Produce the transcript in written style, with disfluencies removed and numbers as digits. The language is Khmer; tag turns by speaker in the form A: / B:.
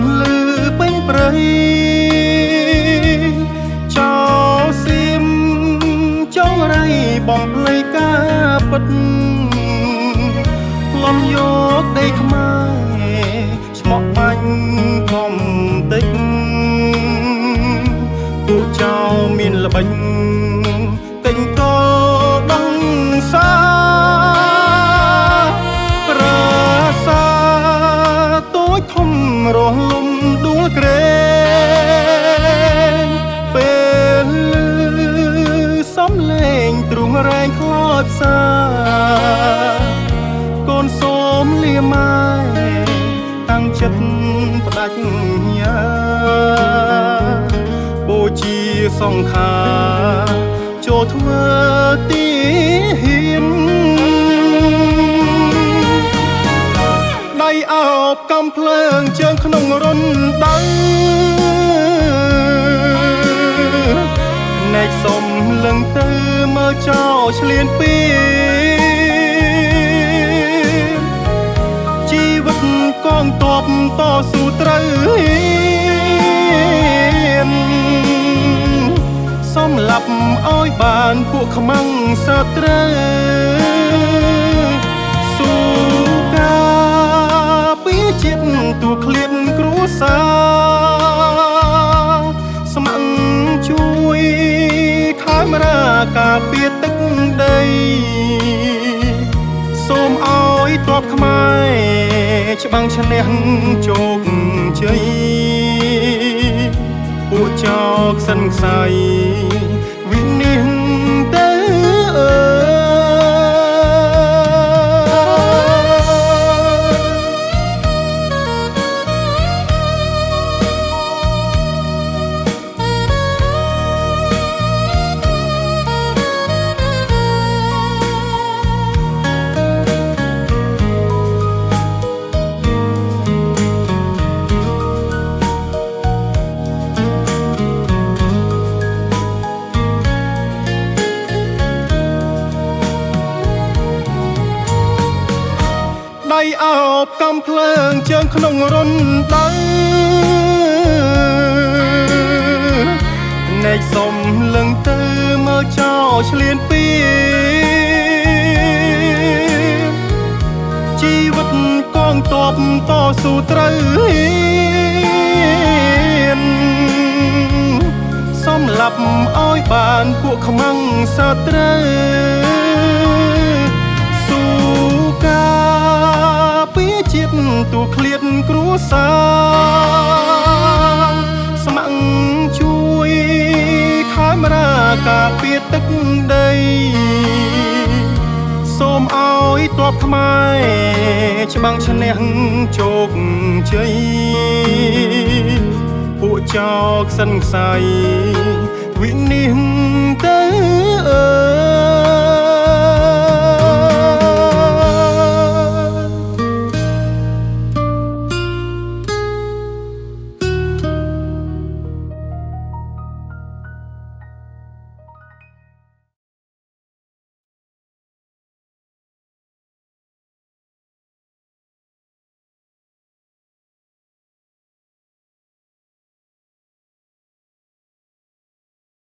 A: នលឺពេញព្រៃចោសៀមចងរៃបំភ្លៃការពិតលំយកដីខ្មែរឆ្មក់បាញ់ធំតិចពួកចៅមានល្បិញទិញកលដងសាប្រាសាទូចធំរស់លំដួលក្រែងពេលសំលេងទ្រុងរែងខ្លោចផ្សារកូនសូមលាម៉ែតាំងចិត្តផ្ដាច់ញាបូជាសង្ខារចូលធ្វើទីហ៊ានដៃអោបកំភ្លើងជើងក្នុងរុនដៅណែកសុំលឹងទៅមើលចោលឆ្លៀនពីជីវិតកងទ័ពតស៊ូត្រូវហ៊ានសំឡាប់ឲ្យបានពួកខ្មាំងសត្រូវស៊ូការពារជាតិទូឃ្លាតគ្រួសារស្ម័គ្រជួយខើមរាការពារទឹកដីសូមឲ្យទ័ពខ្មែរច្បាំងឈ្នះជោគជ័យពួកចោលខ្សិនខ្សៃវិនិច្ឆ័យទៅដៃអោបកំភ្លើងជើងក្នុងរុនដៅណែកសុំលឹងទៅមើលចោលឆ្លៀនពីជីវិតកងទ័ពតស៊ូត្រូវហ៊ានសំឡាប់ឲ្យបានពួកខ្មាំងសត្រូវស៊ូការពារជាតិទូឃ្លាតគ្រួសារស្ម័គ្រជួយខើមរាការពារទឹកដីសូមឲ្យទ័ពខ្មែរច្បាំងឈ្នះជោគជ័យពួកចោលខ្សិនខ្សៃវិនិច្ឆ័យទៅ